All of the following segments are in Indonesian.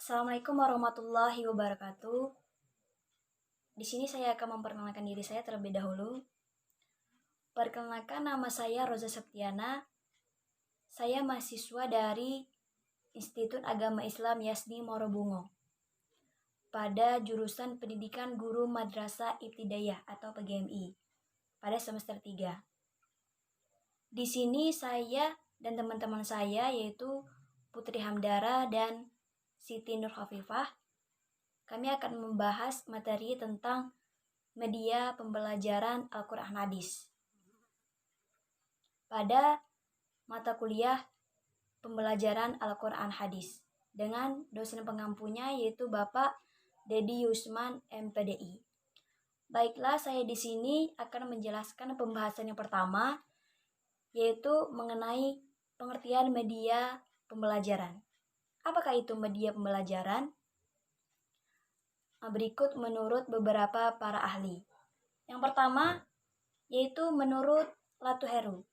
Assalamualaikum warahmatullahi wabarakatuh. Di sini saya akan memperkenalkan diri saya terlebih dahulu. Perkenalkan, nama saya Roza Septiana. Saya mahasiswa dari Institut Agama Islam Yasni Morobungo pada jurusan Pendidikan Guru Madrasah Ibtidaiyah atau PGMI pada semester 3. Di sini saya dan teman-teman saya yaitu Putri Hamdara dan Siti Nur Khafifah, kami akan membahas materi tentang media pembelajaran Al-Quran Hadis pada mata kuliah pembelajaran Al-Quran Hadis dengan dosen pengampunya yaitu Bapak Dedi Yusman MPDI. Baiklah, saya di sini akan menjelaskan pembahasan yang pertama, yaitu mengenai pengertian media pembelajaran. Apakah itu media pembelajaran? Berikut menurut beberapa para ahli. Yang pertama, yaitu menurut Latuheru,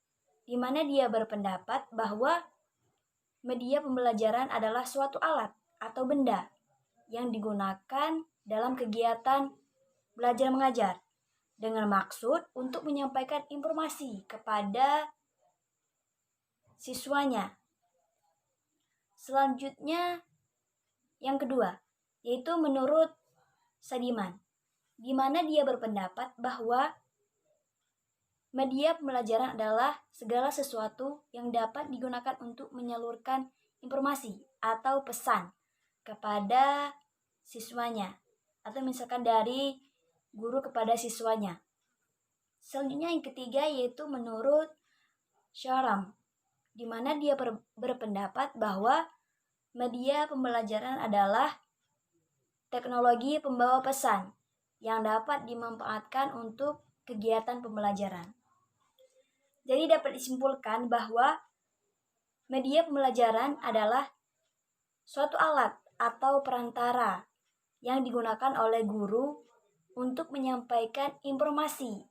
di mana dia berpendapat bahwa media pembelajaran adalah suatu alat atau benda yang digunakan dalam kegiatan belajar mengajar dengan maksud untuk menyampaikan informasi kepada siswanya. Selanjutnya, yang kedua, yaitu menurut Sadiman, di mana dia berpendapat bahwa media pembelajaran adalah segala sesuatu yang dapat digunakan untuk menyalurkan informasi atau pesan kepada siswanya, atau misalkan dari guru kepada siswanya. Selanjutnya yang ketiga yaitu menurut Syaram, di mana dia berpendapat bahwa media pembelajaran adalah teknologi pembawa pesan yang dapat dimanfaatkan untuk kegiatan pembelajaran. Jadi dapat disimpulkan bahwa media pembelajaran adalah suatu alat atau perantara yang digunakan oleh guru untuk menyampaikan informasi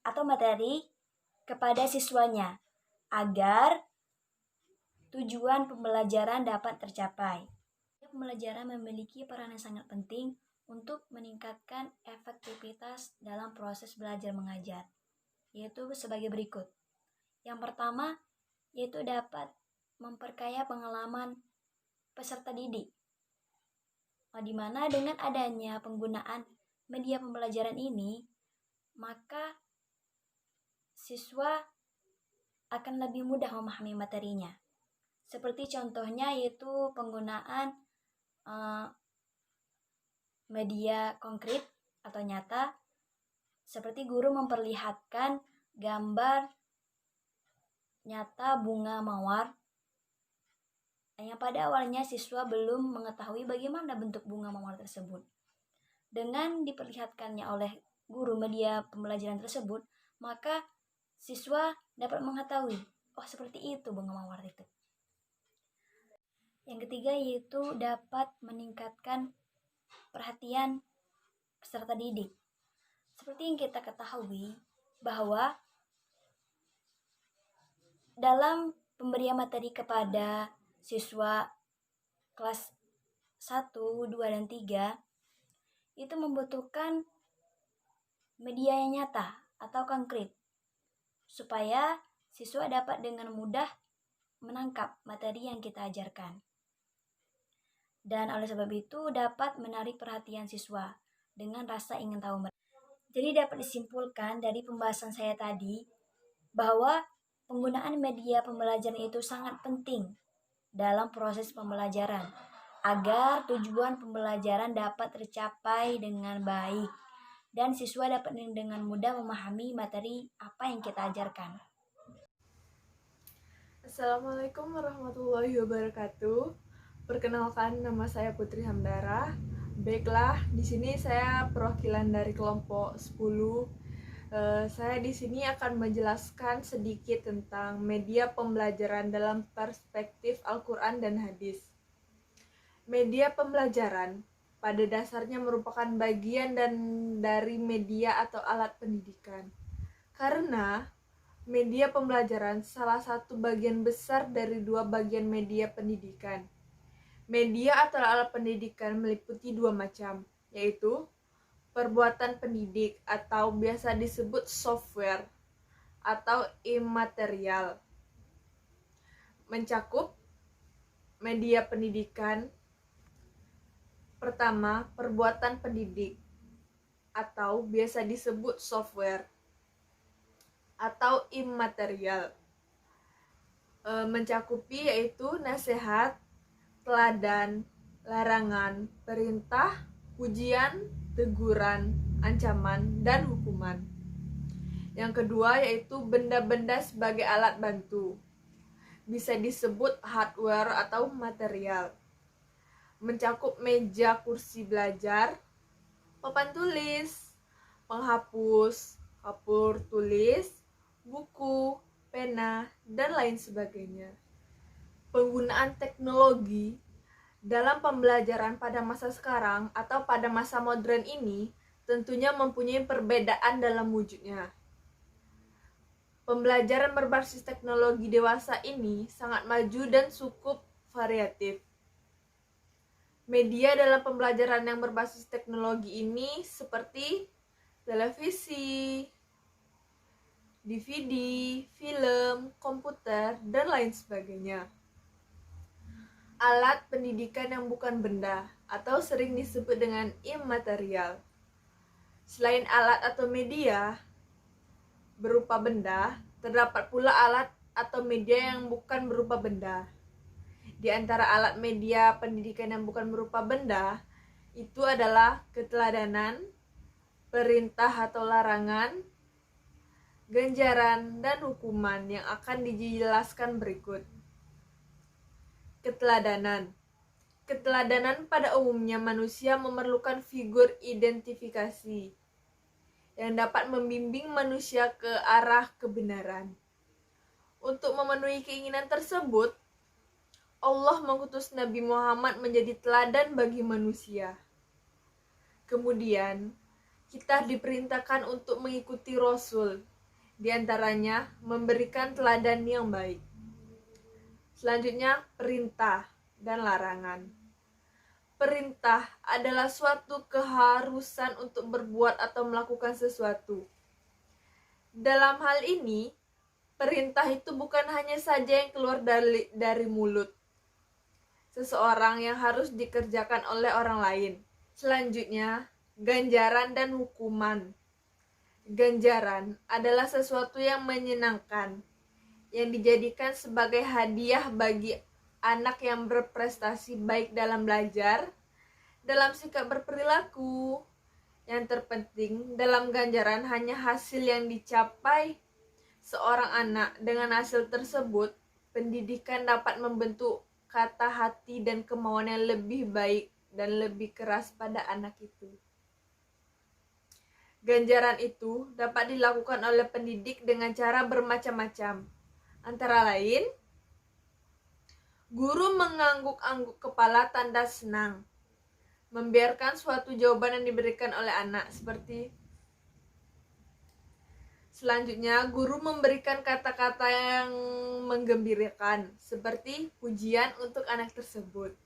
atau materi kepada siswanya agar tujuan pembelajaran dapat tercapai. Pembelajaran memiliki peran yang sangat penting untuk meningkatkan efektivitas dalam proses belajar mengajar, yaitu sebagai berikut. Yang pertama, yaitu dapat memperkaya pengalaman peserta didik, di mana dengan adanya penggunaan media pembelajaran ini, maka siswa akan lebih mudah memahami materinya. Seperti contohnya yaitu penggunaan media konkret atau nyata, seperti guru memperlihatkan gambar nyata bunga mawar yang pada awalnya siswa belum mengetahui bagaimana bentuk bunga mawar tersebut. Dengan diperlihatkannya oleh guru media pembelajaran tersebut, maka siswa dapat mengetahui, oh seperti itu bunga mawar itu. Yang ketiga yaitu dapat meningkatkan perhatian peserta didik. Seperti yang kita ketahui bahwa dalam pemberian materi kepada siswa kelas 1, 2, dan 3 itu membutuhkan media yang nyata atau konkret supaya siswa dapat dengan mudah menangkap materi yang kita ajarkan. Dan oleh sebab itu dapat menarik perhatian siswa dengan rasa ingin tahu mereka. Jadi dapat disimpulkan dari pembahasan saya tadi bahwa penggunaan media pembelajaran itu sangat penting dalam proses pembelajaran agar tujuan pembelajaran dapat tercapai dengan baik dan siswa dapat dengan mudah memahami materi apa yang kita ajarkan. Assalamualaikum warahmatullahi wabarakatuh. Perkenalkan, nama saya Putri Hamdara. Baiklah, di sini saya perwakilan dari kelompok 10. Saya di sini akan menjelaskan sedikit tentang media pembelajaran dalam perspektif Al-Quran dan Hadis. Media pembelajaran pada dasarnya merupakan bagian dari media atau alat pendidikan. Karena media pembelajaran salah satu bagian besar dari dua bagian media pendidikan. Media atau alat pendidikan meliputi dua macam, yaitu perbuatan pendidik atau biasa disebut software atau imaterial. Mencakup media pendidikan. Pertama, perbuatan pendidik atau biasa disebut software atau imaterial. Mencakupi yaitu nasihat, teladan, larangan, perintah, pujian, teguran, ancaman, dan hukuman. Yang kedua yaitu benda-benda sebagai alat bantu. Bisa disebut hardware atau material. Mencakup meja kursi belajar, papan tulis, penghapus, kapur tulis, buku, pena, dan lain sebagainya. Penggunaan teknologi dalam pembelajaran pada masa sekarang atau pada masa modern ini tentunya mempunyai perbedaan dalam wujudnya. Pembelajaran berbasis teknologi dewasa ini sangat maju dan cukup variatif. Media dalam pembelajaran yang berbasis teknologi ini seperti televisi, DVD, film, komputer, dan lain sebagainya. Alat pendidikan yang bukan benda atau sering disebut dengan imaterial. Selain alat atau media berupa benda, terdapat pula alat atau media yang bukan berupa benda. Di antara alat media pendidikan yang bukan berupa benda, itu adalah keteladanan, perintah atau larangan, ganjaran, dan hukuman yang akan dijelaskan berikut. Keteladanan. Keteladanan pada umumnya manusia memerlukan figur identifikasi yang dapat membimbing manusia ke arah kebenaran. Untuk memenuhi keinginan tersebut, Allah mengutus Nabi Muhammad menjadi teladan bagi manusia. Kemudian, kita diperintahkan untuk mengikuti Rasul, di antaranya memberikan teladan yang baik. Selanjutnya, perintah dan larangan. Perintah adalah suatu keharusan untuk berbuat atau melakukan sesuatu. Dalam hal ini, perintah itu bukan hanya saja yang keluar dari mulut seseorang yang harus dikerjakan oleh orang lain. Selanjutnya, ganjaran dan hukuman. Ganjaran adalah sesuatu yang menyenangkan, yang dijadikan sebagai hadiah bagi anak yang berprestasi baik dalam belajar, dalam sikap berperilaku. Yang terpenting dalam ganjaran hanya hasil yang dicapai seorang anak. Dengan hasil tersebut, pendidikan dapat membentuk kata hati dan kemauan yang lebih baik dan lebih keras pada anak itu. Ganjaran itu dapat dilakukan oleh pendidik dengan cara bermacam-macam. Antara lain, guru mengangguk-angguk kepala tanda senang, membiarkan suatu jawaban yang diberikan oleh anak seperti. Selanjutnya, guru memberikan kata-kata yang menggembirakan seperti pujian untuk anak tersebut.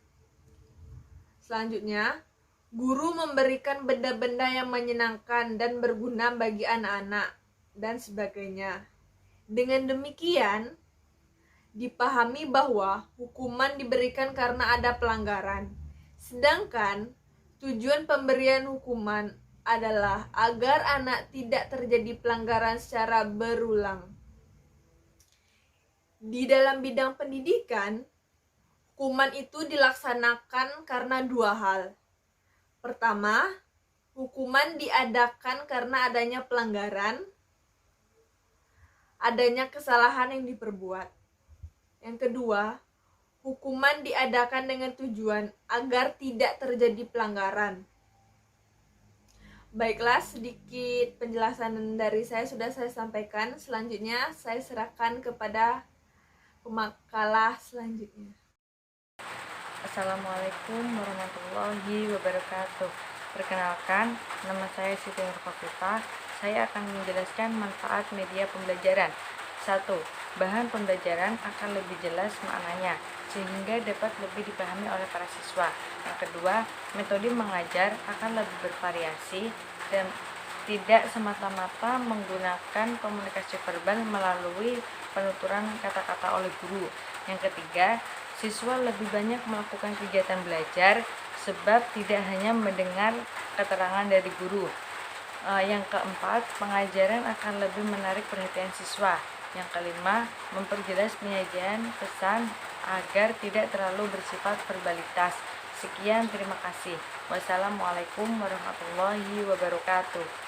Selanjutnya, guru memberikan benda-benda yang menyenangkan dan berguna bagi anak-anak dan sebagainya. Dengan demikian, dipahami bahwa hukuman diberikan karena ada pelanggaran. Sedangkan tujuan pemberian hukuman adalah agar anak tidak terjadi pelanggaran secara berulang. Di dalam bidang pendidikan, hukuman itu dilaksanakan karena dua hal. Pertama, hukuman diadakan karena adanya pelanggaran, adanya kesalahan yang diperbuat. Yang kedua, hukuman diadakan dengan tujuan agar tidak terjadi pelanggaran. Baiklah, sedikit penjelasan dari saya sudah saya sampaikan. Selanjutnya saya serahkan kepada pemakalah selanjutnya. Assalamualaikum warahmatullahi wabarakatuh. Perkenalkan, nama saya Siti Nurkofifa. Saya akan menjelaskan manfaat media pembelajaran. 1. Bahan pembelajaran akan lebih jelas maknanya, sehingga dapat lebih dipahami oleh para siswa. Yang kedua, metode mengajar akan lebih bervariasi dan tidak semata-mata menggunakan komunikasi verbal melalui penuturan kata-kata oleh guru. Yang ketiga, siswa lebih banyak melakukan kegiatan belajar sebab tidak hanya mendengar keterangan dari guru. Yang keempat, pengajaran akan lebih menarik perhatian siswa. Yang kelima, memperjelas penyajian pesan agar tidak terlalu bersifat verbalitas. Sekian, terima kasih. Wassalamualaikum warahmatullahi wabarakatuh.